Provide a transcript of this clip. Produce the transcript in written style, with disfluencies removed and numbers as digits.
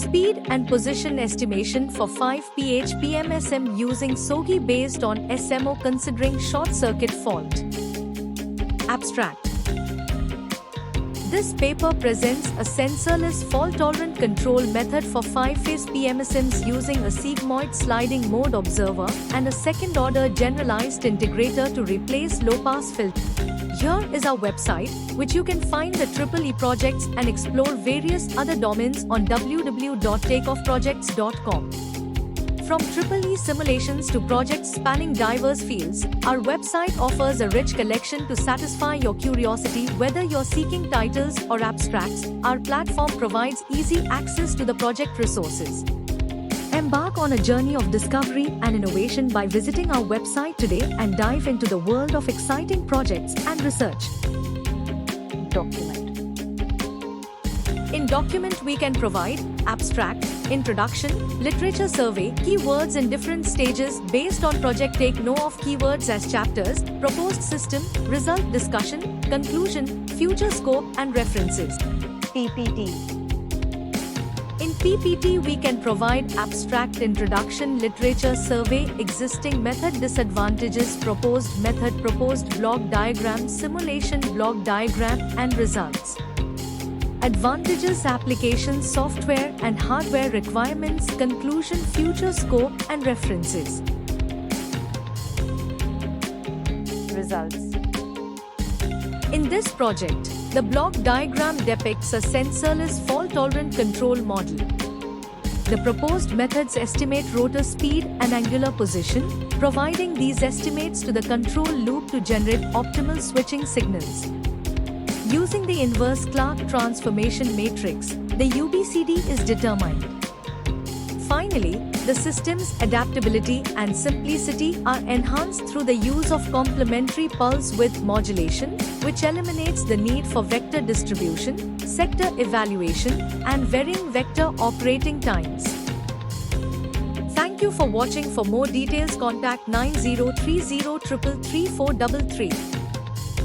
Speed and position estimation for 5 pH PMSM using SOGI based on SMO considering short circuit fault. Abstract. This paper presents a sensorless fault-tolerant control method for 5-phase PMSMs using a sigmoid sliding mode observer and a second-order generalized integrator to replace low-pass filter. Here is our website, which you can find the 𝗙𝗍 projects and explore various other domains on www.takeoffprojects.com. From 𝗙𝗍 simulations to projects spanning diverse fields, our website offers a rich collection to satisfy your curiosity. Whether you're seeking titles or abstracts, our platform provides easy access to the project resources. Embark on a journey of discovery and innovation by visiting our website today and dive into the world of exciting projects and research. Document. In document, we can provide abstract, introduction, literature survey, keywords in different stages based on project. Take note of keywords as chapters, proposed system, result discussion, conclusion, future scope and references. PPT. In PPT, we can provide abstract, introduction, literature survey, existing method, disadvantages, proposed method, proposed block diagram, simulation block diagram, and results. Advantages, applications, software and hardware requirements, conclusion, future scope, and references. Results. In this project, the block diagram depicts a sensorless fault-tolerant control model. The proposed methods estimate rotor speed and angular position, providing these estimates to the control loop to generate optimal switching signals. Using the inverse Clark transformation matrix, the UBCD is determined. Finally, the system's adaptability and simplicity are enhanced through the use of complementary pulse width modulation, which eliminates the need for vector distribution, sector evaluation, and varying vector operating times. Thank you for watching. For more details, contact 9030 333 433.